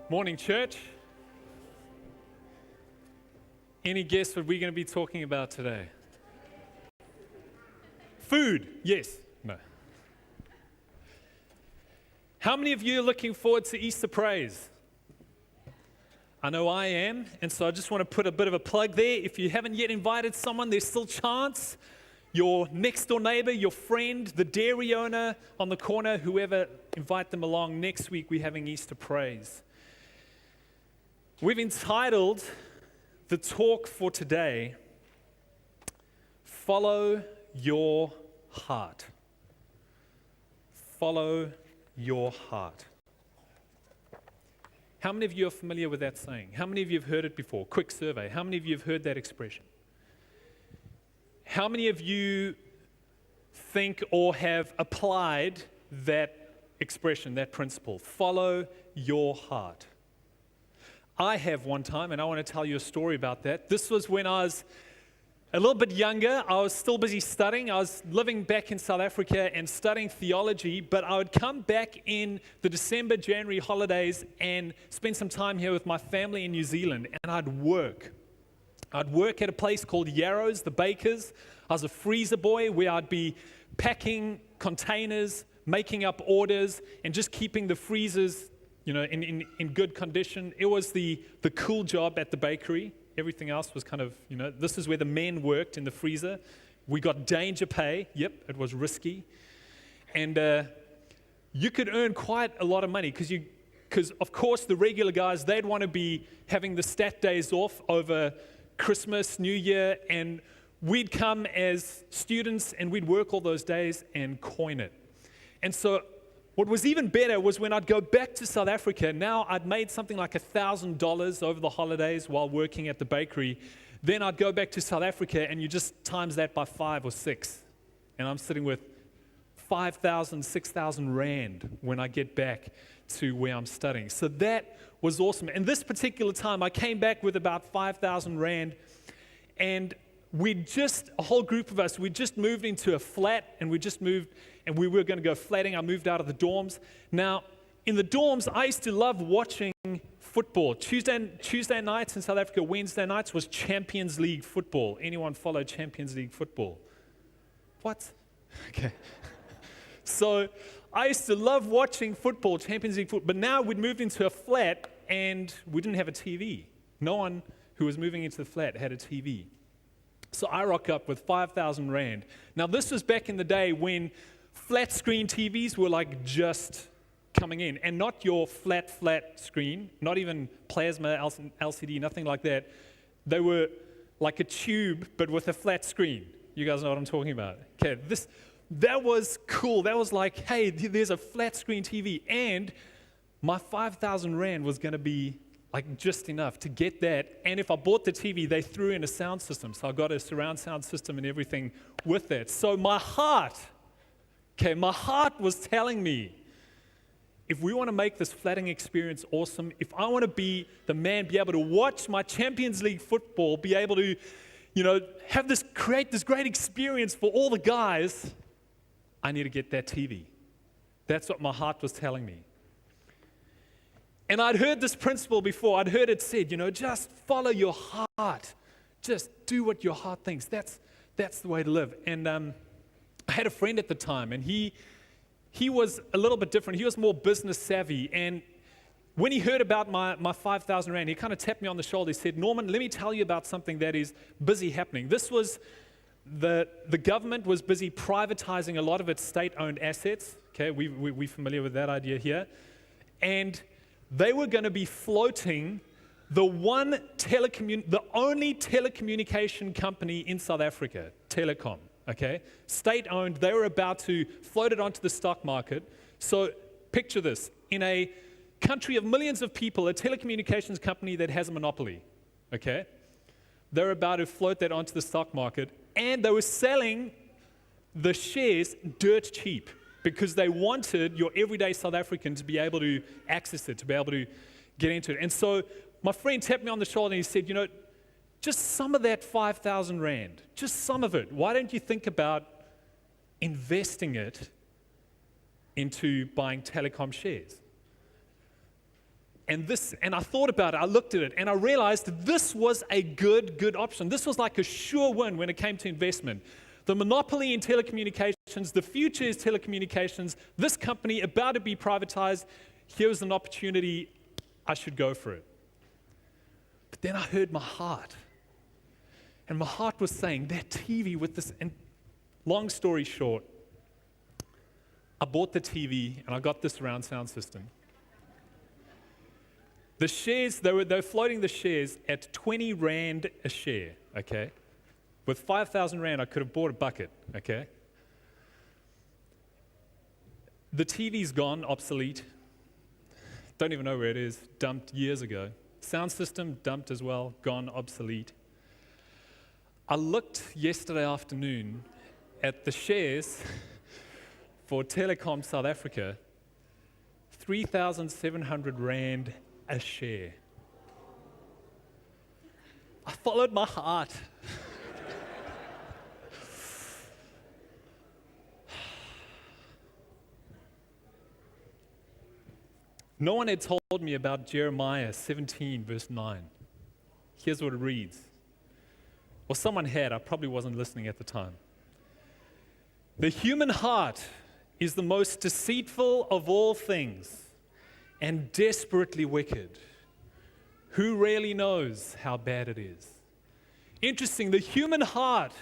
Morning, church. Any guess what we're going to be talking about today? Food, yes, no. How many of you are looking forward to Easter praise? I know I am, and so I just want to put a bit of a plug there. If you haven't yet invited someone, there's still chance. Your next door neighbor, your friend, the dairy owner on the corner, whoever, invite them along. Next week we're having Easter praise. We've entitled the talk for today, Follow Your Heart. Follow your heart. How many of you are familiar with that saying? How many of you have heard it before? Quick survey. How many of you have heard that expression? How many of you think or have applied that expression, that principle? Follow your heart. I have one time, and I want to tell you a story about that. This was when I was a little bit younger. I was still busy studying. I was living back in South Africa and studying theology, but I would come back in the December, January holidays and spend some time here with my family in New Zealand, and I'd work. I'd work at a place called Yarrow's, the Bakers. I was a freezer boy where I'd be packing containers, making up orders, and just keeping the freezers, in good condition. It was the cool job at the bakery. Everything else was kind of, this is where the men worked in the freezer. We got danger pay. Yep, it was risky. And you could earn quite a lot of money because of course the regular guys, they'd want to be having the stat days off over Christmas, New Year, and we'd come as students and we'd work all those days and coin it. And so what was even better was when I'd go back to South Africa. Now I'd made something like $1,000 over the holidays while working at the bakery. Then I'd go back to South Africa and you just times that by 5 or 6. And I'm sitting with 5,000, 6,000 Rand when I get back to where I'm studying. So that was awesome. And this particular time, I came back with about 5,000 Rand, and a whole group of us, we just moved into a flat, and we were going to go flatting. I moved out of the dorms. Now, in the dorms, I used to love watching football. Tuesday nights in South Africa, Wednesday nights was Champions League football. Anyone follow Champions League football? What? Okay. So I used to love watching football, Champions League football, but now we'd moved into a flat and we didn't have a TV. No one who was moving into the flat had a TV. So I rock up with 5,000 Rand. Now this was back in the day when flat screen TVs were like just coming in, and not your flat screen, not even plasma, LCD, nothing like that. They were like a tube, but with a flat screen. You guys know what I'm talking about. Okay, that was cool. That was like, hey, there's a flat screen TV, and my 5,000 Rand was going to be like just enough to get that. And if I bought the TV, they threw in a sound system, so I got a surround sound system and everything with that. So my heart was telling me, if we want to make this flatting experience awesome, if I want to be the man, be able to watch my Champions League football, be able to, create this great experience for all the guys, I need to get that TV. That's what my heart was telling me. And I'd heard this principle before. I'd heard it said, just follow your heart. Just do what your heart thinks. That's the way to live. And I had a friend at the time, and he was a little bit different. He was more business savvy. And when he heard about my 5,000 Rand, he kind of tapped me on the shoulder. He said, Norman, let me tell you about something that is busy happening. This was the government was busy privatizing a lot of its state-owned assets. Okay, we're familiar with that idea here. And they were going to be floating the only telecommunication company in South Africa, Telecom. Okay, state-owned. They were about to float it onto the stock market. So picture this: in a country of millions of people, a telecommunications company that has a monopoly. Okay, they're about to float that onto the stock market, and they were selling the shares dirt cheap because they wanted your everyday South African to be able to access it, to be able to get into it. And so my friend tapped me on the shoulder and he said, just some of that 5,000 Rand, just some of it, why don't you think about investing it into buying telecom shares? And I thought about it, I looked at it, and I realized this was a good option. This was like a sure win when it came to investment. The monopoly in telecommunications, the future is telecommunications, this company about to be privatized, here's an opportunity, I should go for it. But then I heard my heart. And my heart was saying, that TV with this, and long story short, I bought the TV and I got this surround sound system. The shares, they were floating the shares at 20 Rand a share, okay? With 5,000 Rand, I could have bought a bucket, okay? The TV's gone, obsolete. Don't even know where it is, dumped years ago. Sound system, dumped as well, gone, obsolete. I looked yesterday afternoon at the shares for Telecom South Africa, 3,700 Rand a share. I followed my heart. No one had told me about Jeremiah 17, verse 9. Here's what it reads. Well, someone had. I probably wasn't listening at the time. The human heart is the most deceitful of all things and desperately wicked. Who really knows how bad it is? Interesting, the human heart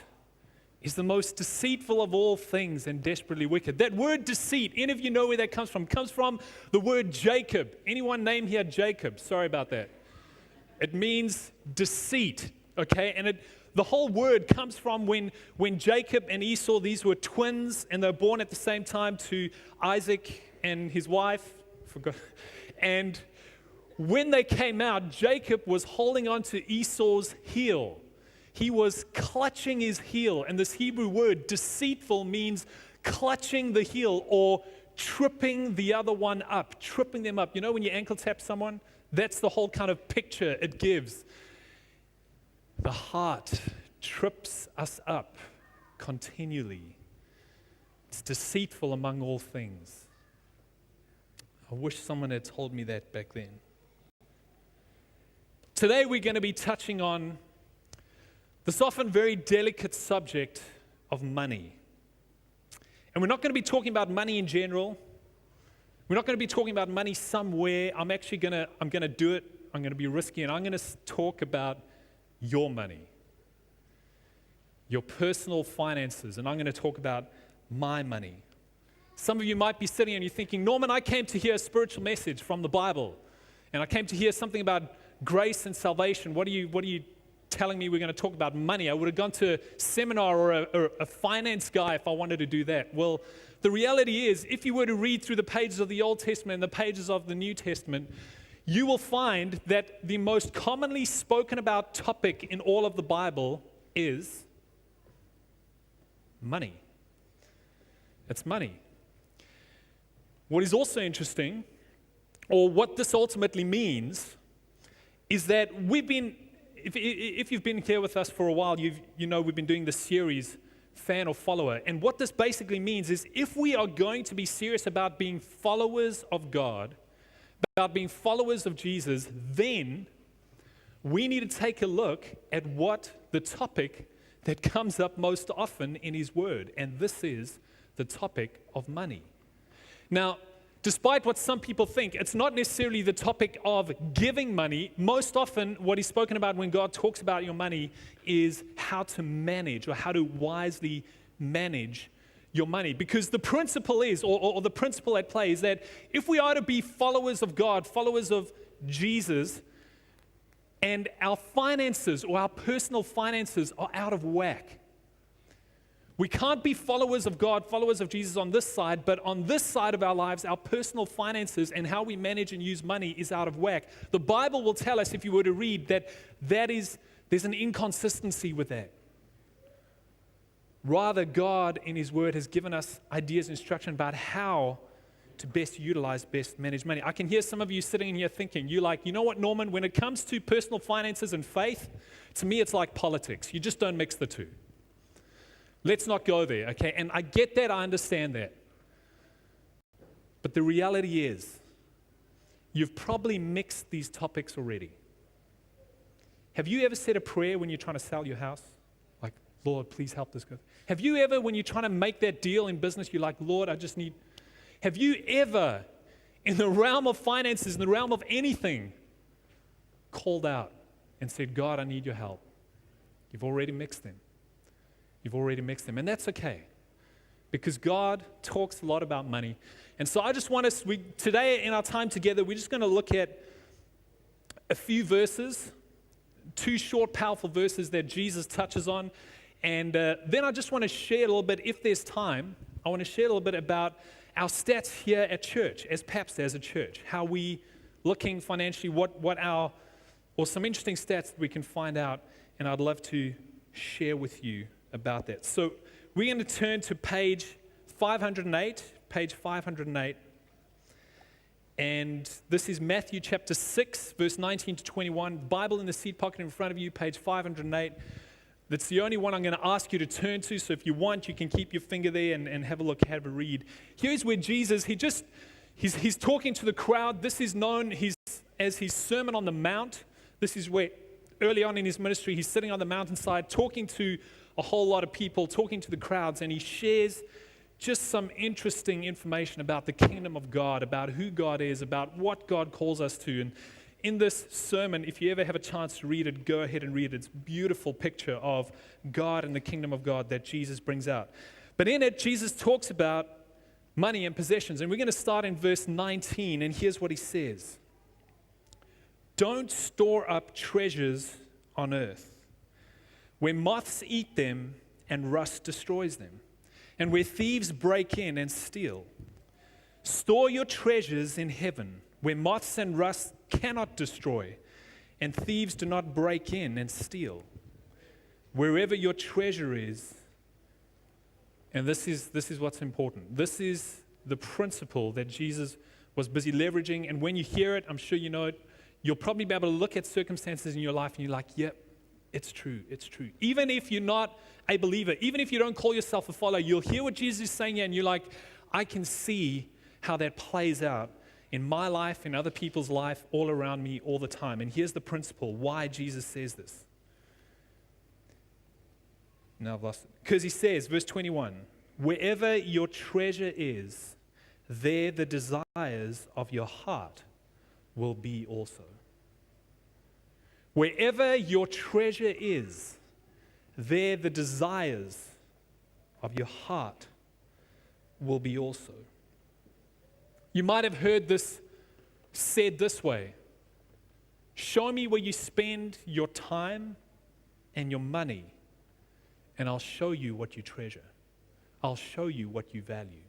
is the most deceitful of all things and desperately wicked. That word deceit, any of you know where that comes from? It comes from the word Jacob. Anyone name here Jacob? Sorry about that. It means deceit, okay? And the whole word comes from when Jacob and Esau, these were twins, and they were born at the same time to Isaac and his wife. And when they came out, Jacob was holding on to Esau's heel. He was clutching his heel. And this Hebrew word, deceitful, means clutching the heel or tripping the other one up, tripping them up. You know when you ankle tap someone? That's the whole kind of picture it gives. The heart trips us up continually. It's deceitful among all things. I wish someone had told me that back then. Today we're going to be touching on this often very delicate subject of money. And we're not going to be talking about money in general. We're not going to be talking about money somewhere. I'm going to do it. I'm going to be risky, and I'm going to talk about your money, your personal finances, and I'm going to talk about my money. Some of you might be sitting and you're thinking, Norman, I came to hear a spiritual message from the Bible, and I came to hear something about grace and salvation. What are you telling me we're going to talk about money? I would have gone to a seminar or a finance guy if I wanted to do that. Well, the reality is, if you were to read through the pages of the Old Testament and the pages of the New Testament, you will find that the most commonly spoken about topic in all of the Bible is money. It's money. What is also interesting, or what this ultimately means, is that we've been, if you've been here with us for a while, you know we've been doing this series, Fan or Follower. And what this basically means is if we are going to be serious about being followers of God, about being followers of Jesus, then we need to take a look at what the topic that comes up most often in His Word. And this is the topic of money. Now, despite what some people think, it's not necessarily the topic of giving money. Most often, what is spoken about when God talks about your money is how to manage or how to wisely manage your money. Because the principle is, or the principle at play is that if we are to be followers of God, followers of Jesus, and our finances or our personal finances are out of whack, we can't be followers of God, followers of Jesus on this side, but on this side of our lives, our personal finances and how we manage and use money is out of whack. The Bible will tell us, if you were to read, that there's an inconsistency with that. Rather, God in His Word has given us ideas and instruction about how to best utilize, best manage money. I can hear some of you sitting in here thinking, you're like, you know what, Norman, when it comes to personal finances and faith, to me it's like politics. You just don't mix the two. Let's not go there, okay? And I get that, I understand that. But the reality is, you've probably mixed these topics already. Have you ever said a prayer when you're trying to sell your house? Like, Lord, please help this guy. Have you ever, when you're trying to make that deal in business, you're like, Lord, I just need... Have you ever, in the realm of finances, in the realm of anything, called out and said, God, I need your help? You've already mixed them. You've already mixed them. And that's okay, because God talks a lot about money. And so I just want us, today in our time together, we're just going to look at a few verses, 2 short, powerful verses that Jesus touches on. And then I just want to share a little bit, if there's time, I want to share a little bit about our stats here at church, as perhaps as a church, how we looking financially, or some interesting stats that we can find out, and I'd love to share with you about that. So we're going to turn to page 508, and this is Matthew chapter 6, verse 19 to 21, Bible in the seat pocket in front of you, page 508. That's the only one I'm going to ask you to turn to, so if you want, you can keep your finger there and have a look, have a read. Here's where Jesus, he's talking to the crowd. This is known as his Sermon on the Mount. This is where, early on in his ministry, he's sitting on the mountainside talking to a whole lot of people, talking to the crowds, and he shares just some interesting information about the kingdom of God, about who God is, about what God calls us to. And in this sermon, if you ever have a chance to read it, go ahead and read it. It's a beautiful picture of God and the kingdom of God that Jesus brings out. But in it, Jesus talks about money and possessions. And we're going to start in verse 19, and here's what he says. Don't store up treasures on earth, where moths eat them and rust destroys them, and where thieves break in and steal. Store your treasures in heaven, where moths and rust cannot destroy, and thieves do not break in and steal. Wherever your treasure is, and this is what's important. This is the principle that Jesus was busy leveraging, and when you hear it, I'm sure you know it, you'll probably be able to look at circumstances in your life and you're like, yep, it's true, it's true. Even if you're not a believer, even if you don't call yourself a follower, you'll hear what Jesus is saying here and you're like, I can see how that plays out in my life, in other people's life, all around me, all the time. And here's the principle, why Jesus says this. Now I've lost it. Because he says, verse 21, wherever your treasure is, there the desires of your heart will be also. Wherever your treasure is, there the desires of your heart will be also. You might have heard this said this way. Show me where you spend your time and your money, and I'll show you what you treasure. I'll show you what you value.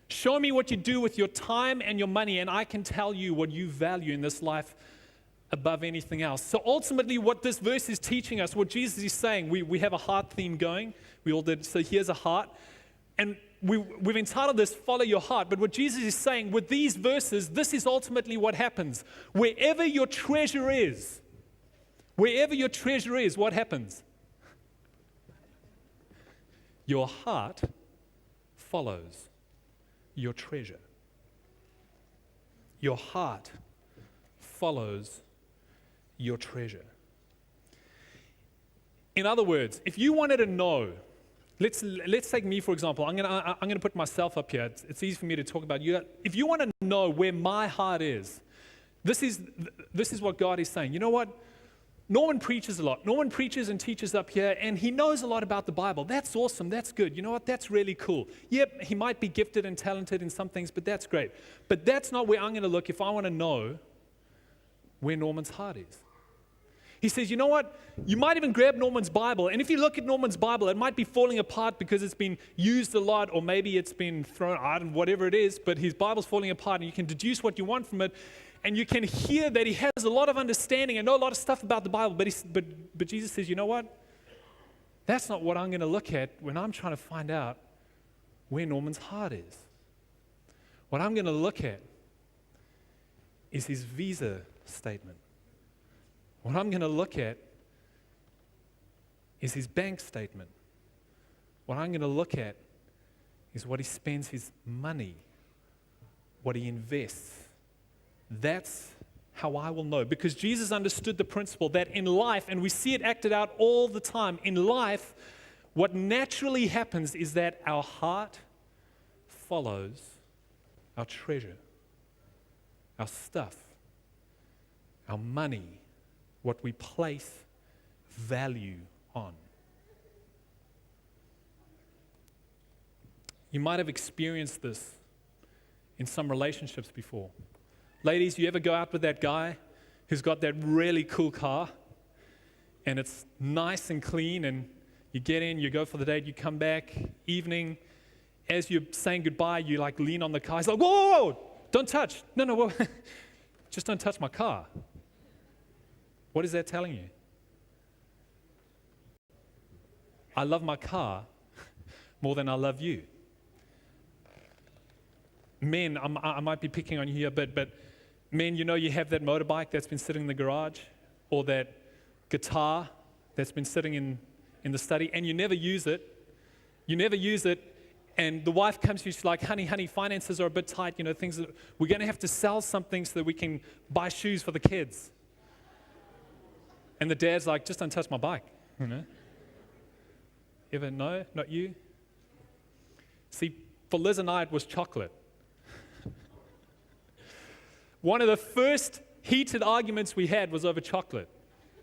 Show me what you do with your time and your money, and I can tell you what you value in this life above anything else. So ultimately, what this verse is teaching us, what Jesus is saying, we have a heart theme going. We all did. So here's a heart. And we've entitled this, Follow Your Heart. But what Jesus is saying with these verses, this is ultimately what happens. Wherever your treasure is, what happens? Your heart follows your treasure. Your heart follows your treasure. In other words, if you wanted to know, let's take me for example. I'm gonna put myself up here. It's easy for me to talk about you. If you want to know where my heart is, this is what God is saying. You know what? Norman preaches a lot. Norman preaches and teaches up here, and he knows a lot about the Bible. That's awesome. That's good. You know what? That's really cool. Yep, he might be gifted and talented in some things, but that's great. But that's not where I'm going to look if I want to know where Norman's heart is. He says, you know what? You might even grab Norman's Bible, and if you look at Norman's Bible, it might be falling apart because it's been used a lot, or maybe it's been thrown out and whatever it is, but his Bible's falling apart, and you can deduce what you want from it. And you can hear that he has a lot of understanding and know a lot of stuff about the Bible. But Jesus says, you know what? That's not what I'm going to look at when I'm trying to find out where Norman's heart is. What I'm going to look at is his visa statement. What I'm going to look at is his bank statement. What I'm going to look at is what he spends his money, what he invests, That's how I will know. Because Jesus understood the principle that in life, and we see it acted out all the time, in life, what naturally happens is that our heart follows our treasure, our stuff, our money, what we place value on. You might have experienced this in some relationships before. Ladies, you ever go out with that guy who's got that really cool car and it's nice and clean, and you get in, you go for the date, you come back, evening, as you're saying goodbye, you like lean on the car. He's like, whoa, whoa, whoa, don't touch. No, whoa. Just don't touch my car. What is that telling you? I love my car more than I love you. Men, I might be picking on you here, but men, you have that motorbike that's been sitting in the garage, or that guitar that's been sitting in the study, and you never use it. You never use it, and the wife comes to you, she's like, honey, finances are a bit tight, things that we're going to have to sell something so that we can buy shoes for the kids. And the dad's like, just don't touch my bike. Ever? No? Not you? See, for Liz and I, it was chocolate. One of the first heated arguments we had was over chocolate.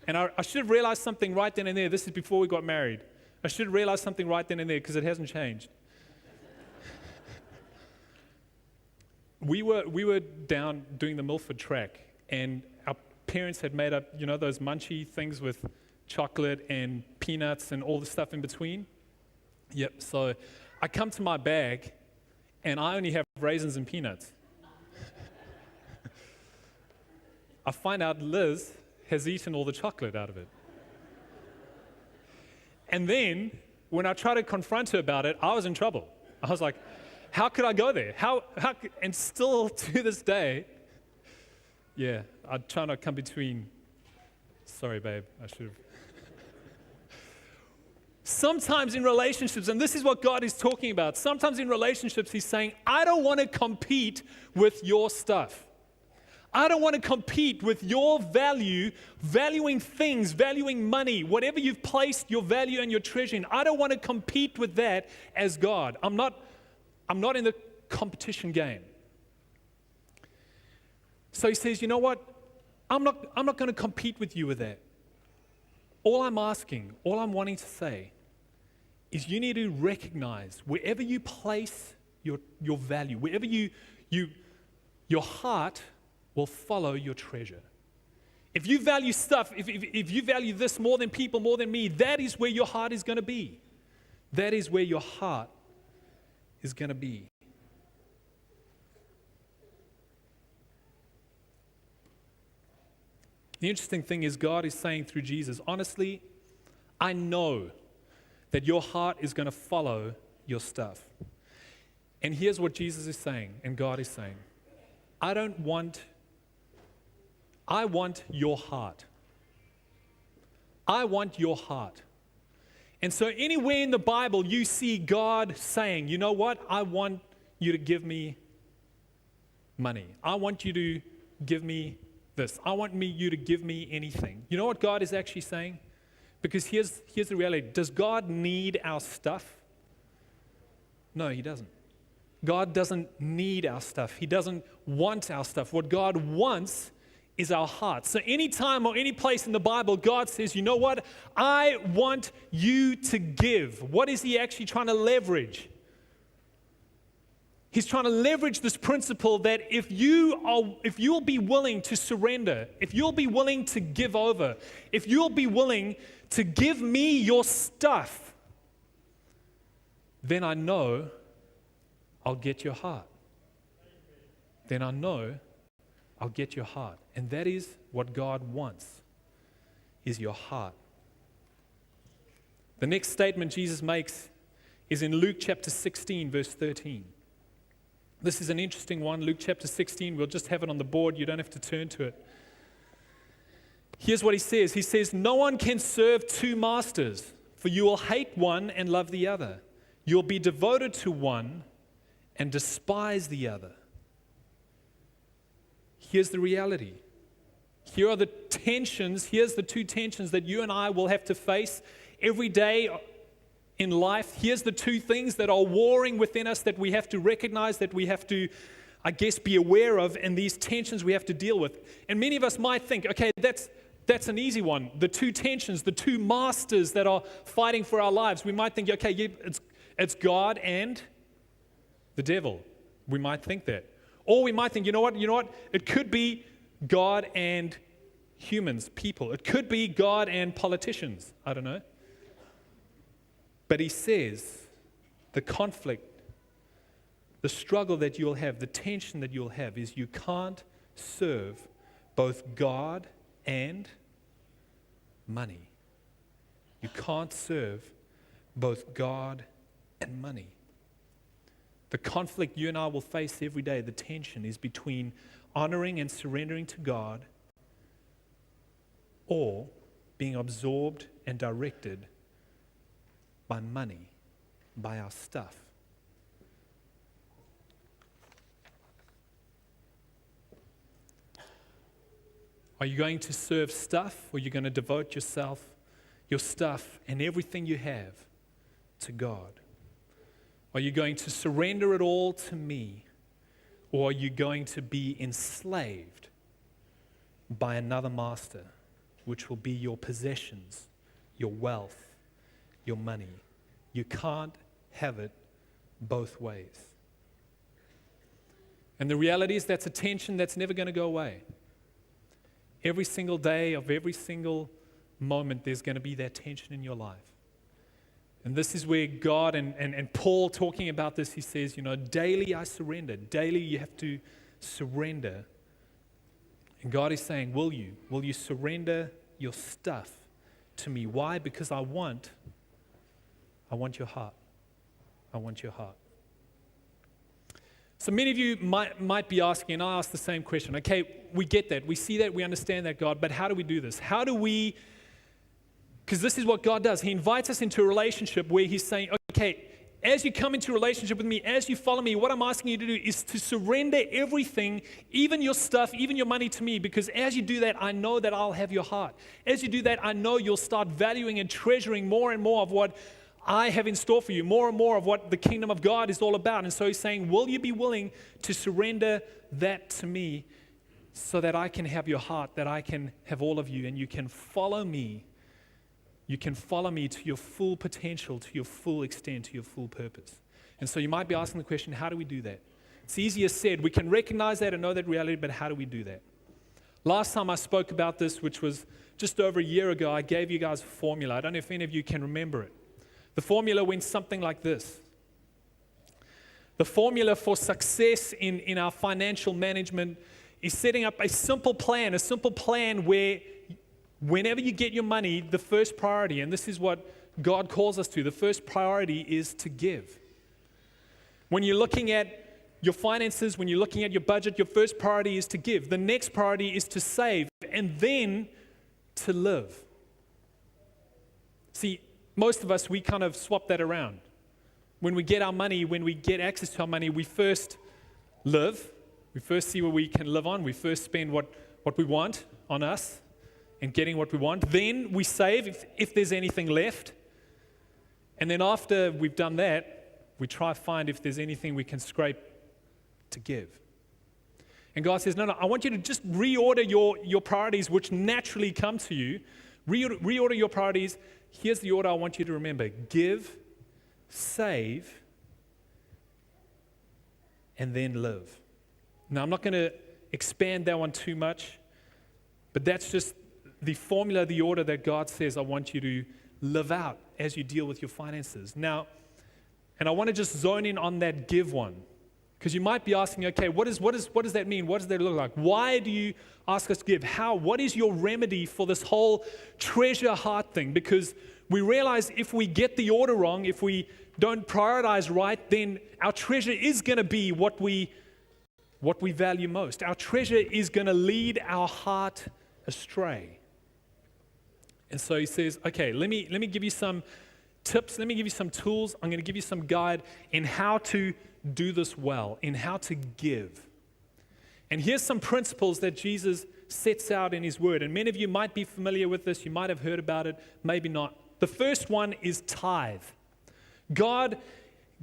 And I should have realized something right then and there. This is before we got married. I should have realized something right then and there, because it hasn't changed. We were down doing the Milford track, and our parents had made up, those munchy things with chocolate and peanuts and all the stuff in between. Yep, so I come to my bag, and I only have raisins and peanuts. I find out Liz has eaten all the chocolate out of it. And then, when I tried to confront her about it, I was in trouble. I was like, how could I go there? And still to this day, yeah, I try not to come between. Sorry, babe, I should have. Sometimes in relationships, and this is what God is talking about, sometimes in relationships He's saying, I don't want to compete with your stuff. I don't want to compete with your value, valuing things, valuing money, whatever you've placed your value and your treasure in. I don't want to compete with that as God. I'm not in the competition game. So He says, you know what? I'm not going to compete with you with that. All I'm asking, all I'm wanting to say is you need to recognize wherever you place your value, wherever your heart will follow your treasure. If you value stuff, if you value this more than people, more than me, that is where your heart is going to be. That is where your heart is going to be. The interesting thing is God is saying through Jesus, honestly, I know that your heart is going to follow your stuff. And here's what Jesus is saying, and God is saying, I want your heart. I want your heart. And so anywhere in the Bible you see God saying, you know what, I want you to give me money. I want you to give me this. I want you to give me anything. You know what God is actually saying? Because here's the reality. Does God need our stuff? No, He doesn't. God doesn't need our stuff. He doesn't want our stuff. What God wants is our heart. So anytime or any place in the Bible, God says, you know what? I want you to give. What is He actually trying to leverage? He's trying to leverage this principle that if you'll be willing to surrender, if you'll be willing to give over, if you'll be willing to give me your stuff, then I know I'll get your heart. Then I know I'll get your heart. And that is what God wants, is your heart. The next statement Jesus makes is in Luke chapter 16, verse 13. This is an interesting one, Luke chapter 16. We'll just have it on the board. You don't have to turn to it. Here's what He says. He says, no one can serve two masters, for you will hate one and love the other. You'll be devoted to one and despise the other. here's the reality. Here are the tensions. Here's the two tensions that you and I will have to face every day in life. Here's the two things that are warring within us that we have to recognize, that we have to, I guess, be aware of, and these tensions we have to deal with. And many of us might think, okay, that's an easy one. The two tensions, the two masters that are fighting for our lives. We might think, okay, yeah, it's God and the devil. We might think that. Or we might think, you know what? It could be God and humans, people. It could be God and politicians. I don't know. But he says the conflict, the struggle that you'll have, the tension that you'll have is you can't serve both God and money. You can't serve both God and money. The conflict you and I will face every day, the tension, is between honoring and surrendering to God or being absorbed and directed by money, by our stuff. Are you going to serve stuff, or are you going to devote yourself, your stuff, and everything you have to God? Are you going to surrender it all to me, or are you going to be enslaved by another master, which will be your possessions, your wealth, your money? You can't have it both ways. And the reality is that's a tension that's never going to go away. Every single day of every single moment, there's going to be that tension in your life. And this is where God and Paul talking about this, he says, daily I surrender. Daily you have to surrender. And God is saying, will you? Will you surrender your stuff to me? Why? Because I want your heart. I want your heart. So many of you might be asking, and I ask the same question. Okay, we get that. We see that. We understand that, God. But how do we do this? How do we... Because this is what God does. He invites us into a relationship where he's saying, okay, as you come into a relationship with me, as you follow me, what I'm asking you to do is to surrender everything, even your stuff, even your money to me, because as you do that, I know that I'll have your heart. As you do that, I know you'll start valuing and treasuring more and more of what I have in store for you, more and more of what the kingdom of God is all about. And so he's saying, will you be willing to surrender that to me so that I can have your heart, that I can have all of you, and you can follow me. You can follow me to your full potential, to your full extent, to your full purpose. And so you might be asking the question, how do we do that? It's easier said. We can recognize that and know that reality, but how do we do that? Last time I spoke about this, which was just over a year ago, I gave you guys a formula. I don't know if any of you can remember it. The formula went something like this. The formula for success in our financial management is setting up a simple plan where whenever you get your money, the first priority, and this is what God calls us to, the first priority is to give. When you're looking at your finances, when you're looking at your budget, your first priority is to give. The next priority is to save, and then to live. See, most of us, we kind of swap that around. When we get our money, when we get access to our money, we first live. We first see what we can live on. We first spend what we want on us and getting what we want. Then we save if there's anything left. And then after we've done that, we try to find if there's anything we can scrape to give. And God says, no, I want you to just reorder your priorities, which naturally come to you. Reorder your priorities. Here's the order I want you to remember. Give, save, and then live. Now, I'm not going to expand that one too much, but that's just the formula, the order that God says I want you to live out as you deal with your finances. Now, and I want to just zone in on that give one, because you might be asking, okay, what does that mean? What does that look like? Why do you ask us to give? How? What is your remedy for this whole treasure heart thing? Because we realize if we get the order wrong, if we don't prioritize right, then our treasure is going to be what we value most. Our treasure is going to lead our heart astray. And so he says, okay, let me give you some tips. Let me give you some tools. I'm going to give you some guide in how to do this well, in how to give. And here's some principles that Jesus sets out in his word. And many of you might be familiar with this. You might have heard about it, maybe not. The first one is tithe. God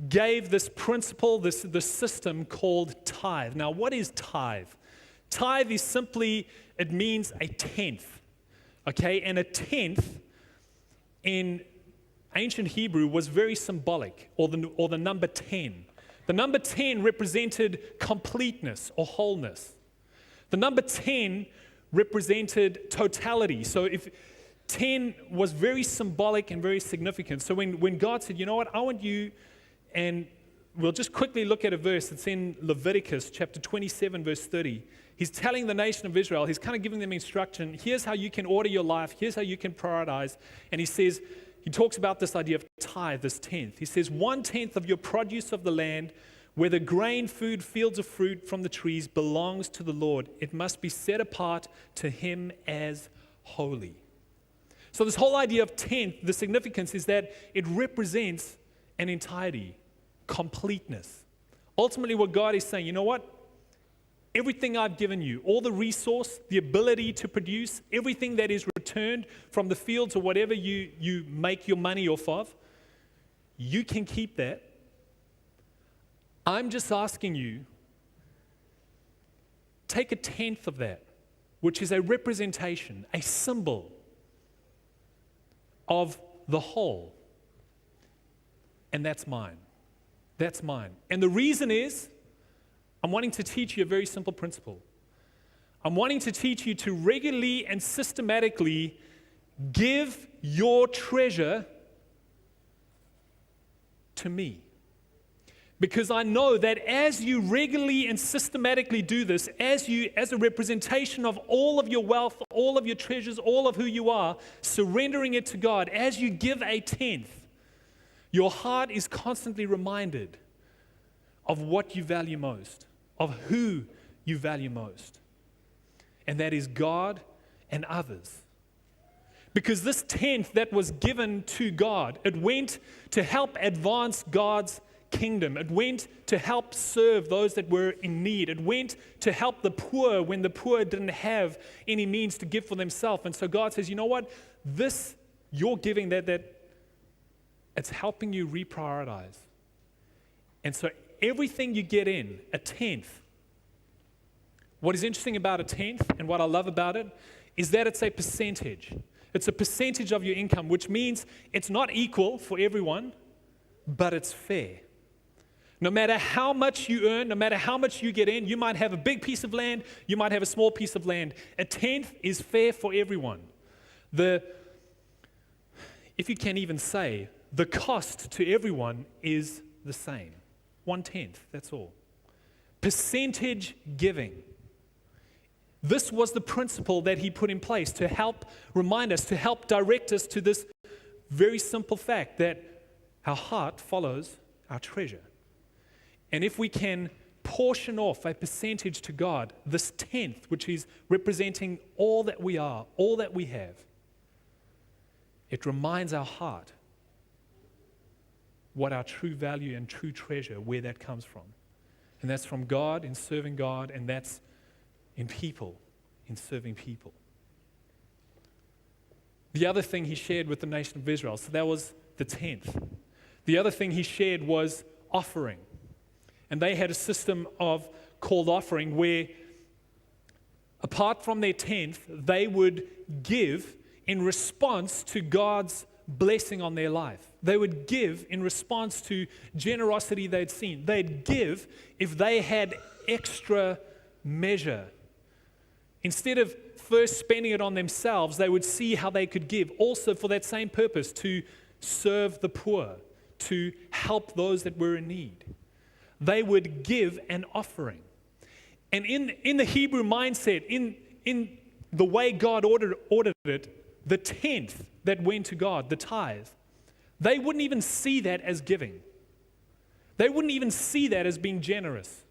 gave this principle, this system called tithe. Now, what is tithe? Tithe is simply, it means a tenth. Okay, and a tenth in ancient Hebrew was very symbolic, or the number 10. The number 10 represented completeness or wholeness. The number 10 represented totality. So if 10 was very symbolic and very significant. So when God said, you know what, I want you, and we'll just quickly look at a verse. It's in Leviticus chapter 27, verse 30. He's telling the nation of Israel, he's kind of giving them instruction. Here's how you can order your life. Here's how you can prioritize. And he says, he talks about this idea of tithe, this tenth. He says, 1/10 of your produce of the land, whether grain, food, fields of fruit from the trees, belongs to the Lord. It must be set apart to him as holy. So this whole idea of tenth, the significance is that it represents an entirety, completeness. Ultimately, what God is saying, you know what? Everything I've given you, all the resource, the ability to produce, everything that is returned from the fields or whatever you make your money off of, you can keep that. I'm just asking you, take 1/10 of that, which is a representation, a symbol of the whole. And that's mine. That's mine. And the reason is, I'm wanting to teach you a very simple principle. I'm wanting to teach you to regularly and systematically give your treasure to me. Because I know that as you regularly and systematically do this, as a representation of all of your wealth, all of your treasures, all of who you are, surrendering it to God, as you give 1/10, your heart is constantly reminded of what you value most, of who you value most. And that is God and others. Because this 1/10 that was given to God, it went to help advance God's kingdom. It went to help serve those that were in need. It went to help the poor when the poor didn't have any means to give for themselves. And so God says, you know what? This, you're giving that it's helping you reprioritize. And so everything you get in, 1/10. What is interesting about 1/10 and what I love about it is that it's a percentage. It's a percentage of your income, which means it's not equal for everyone, but it's fair. No matter how much you earn, no matter how much you get in, you might have a big piece of land, you might have a small piece of land. 1/10 is fair for everyone. If you can even say, the cost to everyone is the same. 1/10, that's all. Percentage giving. This was the principle that he put in place to help remind us, to help direct us to this very simple fact that our heart follows our treasure. And if we can portion off a percentage to God, this 1/10, which is representing all that we are, all that we have, it reminds our heart what our true value and true treasure, where that comes from. And that's from God, in serving God, and that's in people, in serving people. The other thing he shared with the nation of Israel, so that was the 1/10. The other thing he shared was offering. And they had a system called offering where, apart from their 1/10, they would give in response to God's blessing on their life. They would give in response to generosity they'd seen. They'd give if they had extra measure. Instead of first spending it on themselves, they would see how they could give, also for that same purpose, to serve the poor, to help those that were in need. They would give an offering. And in the Hebrew mindset, in the way God ordered it, the 1/10 that went to God, the tithe, they wouldn't even see that as giving. They wouldn't even see that as being generous.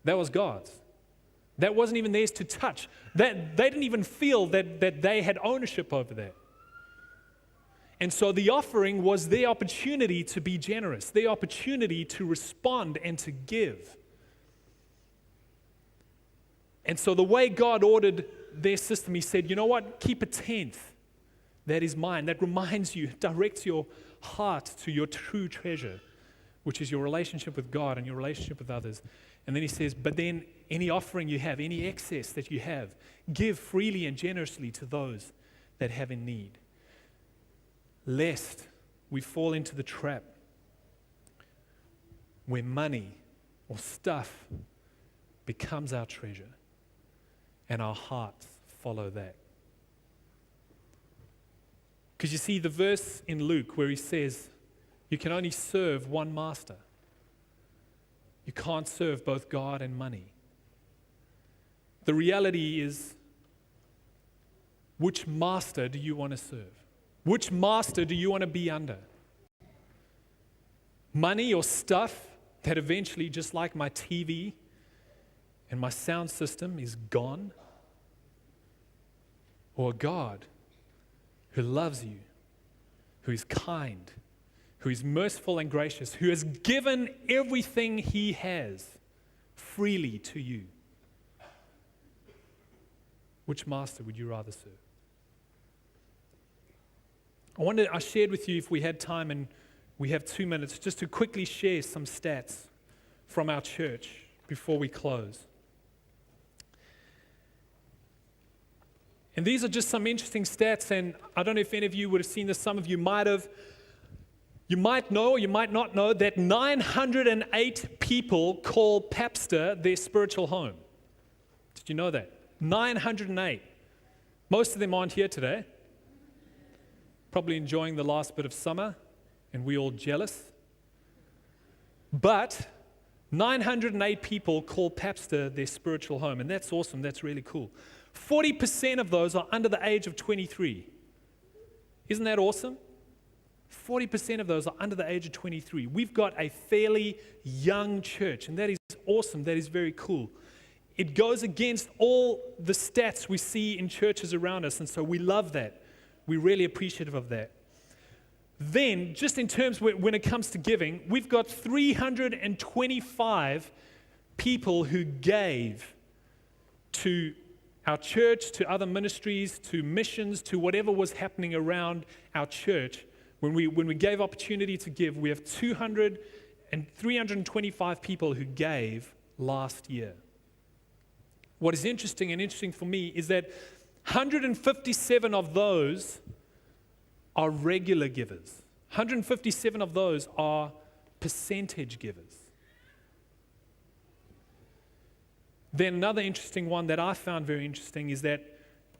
That was God's. That wasn't even theirs to touch. They didn't even feel that they had ownership over that. And so the offering was their opportunity to be generous, their opportunity to respond and to give. And so the way God ordered their system, he said, you know what? Keep a tenth. That is mine. That reminds you, directs your heart to your true treasure, which is your relationship with God and your relationship with others. And then he says, but then any offering you have, any excess that you have, give freely and generously to those that have in need, lest we fall into the trap where money or stuff becomes our treasure and our hearts follow that. Because you see the verse in Luke where he says, you can only serve one master. You can't serve both God and money. The reality is, which master do you want to serve? Which master do you want to be under? Money or stuff that eventually, just like my TV and my sound system, is gone? Or God who loves you, who is kind, who is merciful and gracious, who has given everything he has freely to you? Which master would you rather serve? I shared with you, if we had time and we have 2 minutes, just to quickly share some stats from our church before we close. And these are just some interesting stats, and I don't know if any of you would have seen this. Some of you might have. You might know or you might not know that 908 people call Papster their spiritual home. Did you know that? 908. Most of them aren't here today. Probably enjoying the last bit of summer, and we're all jealous. But 908 people call Papster their spiritual home, and that's awesome. That's really cool. 40% of those are under the age of 23. Isn't that awesome? 40% of those are under the age of 23. We've got a fairly young church, and that is awesome. That is very cool. It goes against all the stats we see in churches around us, and so we love that. We're really appreciative of that. Then, just in terms when it comes to giving, we've got 325 people who gave to our church, to other ministries, to missions, to whatever was happening around our church. When we gave opportunity to give, we have 325 people who gave last year. What is interesting for me is that 157 of those are regular givers. 157 of those are percentage givers. Then another interesting one that I found very interesting is that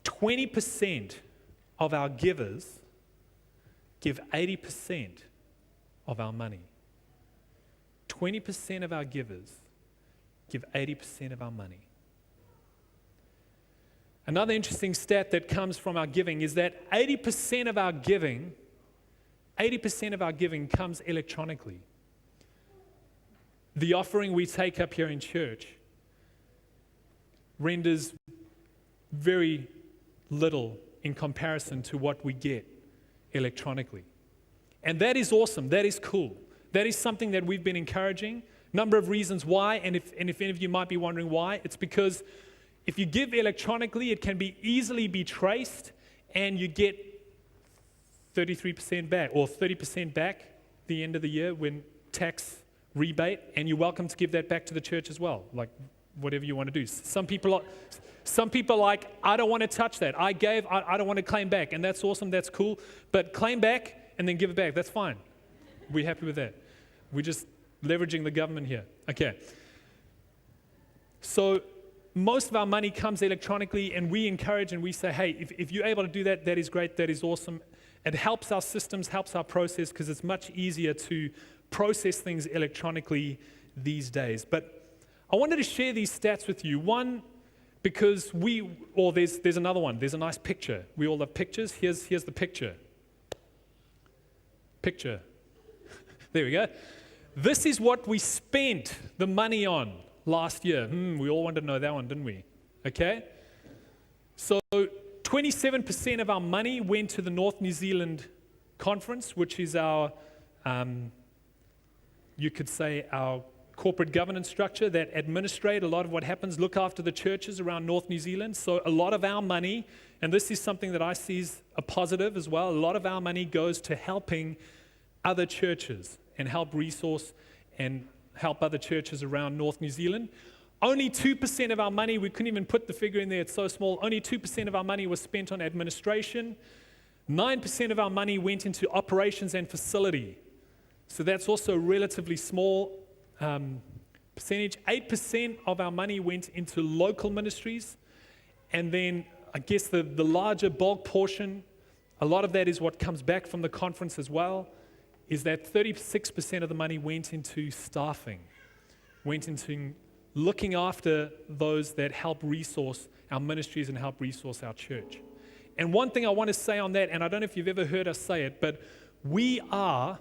20% of our givers give 80% of our money. 20% of our givers give 80% of our money. Another interesting stat that comes from our giving is that 80% of our giving comes electronically. The offering we take up here in church renders very little in comparison to what we get electronically. And that is awesome. That is cool. That is something that we've been encouraging. Number of reasons why, and if any of you might be wondering why, it's because if you give electronically, it can easily be traced, and you get 33% back or 30% back at the end of the year when tax rebate, and you're welcome to give that back to the church as well, like whatever you want to do. Some people are like, I don't want to touch that. I don't want to claim back, and that's awesome, that's cool, but claim back and then give it back. That's fine. We're happy with that. We're just leveraging the government here. Okay. So most of our money comes electronically, and we encourage and we say, hey, if you're able to do that, that is great, that is awesome. It helps our systems, helps our process, because it's much easier to process things electronically these days. But I wanted to share these stats with you. One, because there's another one. There's a nice picture. We all love pictures. Here's the picture. Picture. There we go. This is what we spent the money on last year. We all wanted to know that one, didn't we? Okay. So 27% of our money went to the North New Zealand Conference, which is our, you could say, our corporate governance structure that administrate a lot of what happens, look after the churches around North New Zealand. So a lot of our money, and this is something that I see as a positive as well, a lot of our money goes to helping other churches and help resource and help other churches around North New Zealand. Only 2% of our money, we couldn't even put the figure in there, it's so small, only 2% of our money was spent on administration. 9% of our money went into operations and facility. So that's also a relatively small percentage. 8% of our money went into local ministries. And then I guess the larger bulk portion, a lot of that is what comes back from the conference as well, is that 36% of the money went into staffing, went into looking after those that help resource our ministries and help resource our church. And one thing I want to say on that, and I don't know if you've ever heard us say it, but we are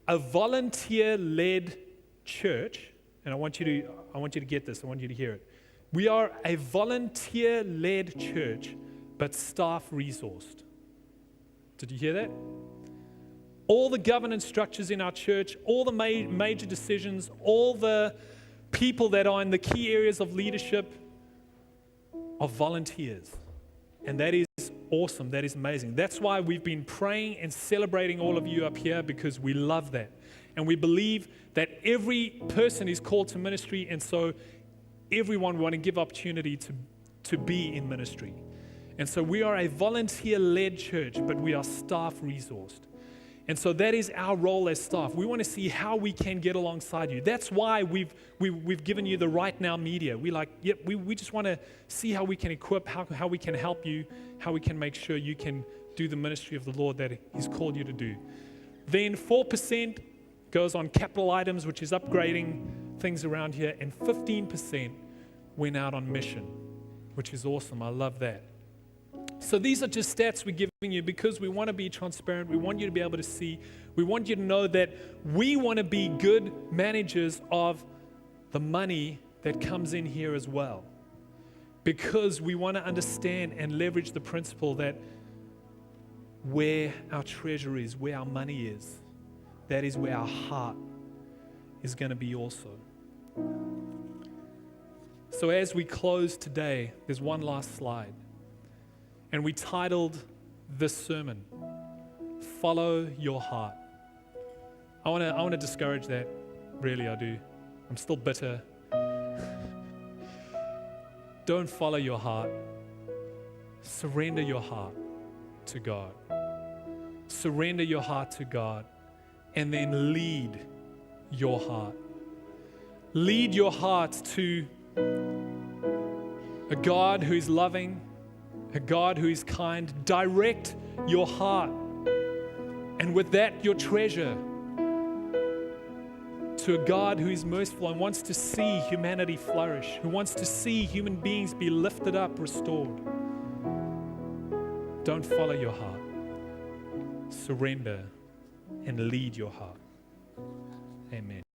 a volunteer-led church, and I want you to get this, I want you to hear it. We are a volunteer-led church, but staff-resourced. Did you hear that? All the governance structures in our church, all the major decisions, all the people that are in the key areas of leadership are volunteers. And that is awesome. That is amazing. That's why we've been praying and celebrating all of you up here, because we love that. And we believe that every person is called to ministry, and so everyone want to give opportunity to be in ministry. And so we are a volunteer-led church, but we are staff-resourced. And so that is our role as staff. We want to see how we can get alongside you. That's why we've given you the Right Now media. We just want to see how we can equip, how we can help you, how we can make sure you can do the ministry of the Lord that He's called you to do. Then 4% goes on capital items, which is upgrading things around here, and 15% went out on mission, which is awesome. I love that. So these are just stats we're giving you because we want to be transparent. We want you to be able to see. We want you to know that we want to be good managers of the money that comes in here as well, because we want to understand and leverage the principle that where our treasure is, where our money is, that is where our heart is going to be also. So as we close today, there's one last slide. And we titled this sermon, Follow Your Heart. I want to discourage that. Really, I do. I'm still bitter. Don't follow your heart. Surrender your heart to God. Surrender your heart to God, and then lead your heart. Lead your heart to a God who is loving, a God who is kind. Direct your heart, and with that, your treasure, to a God who is merciful and wants to see humanity flourish, who wants to see human beings be lifted up, restored. Don't follow your heart. Surrender and lead your heart. Amen.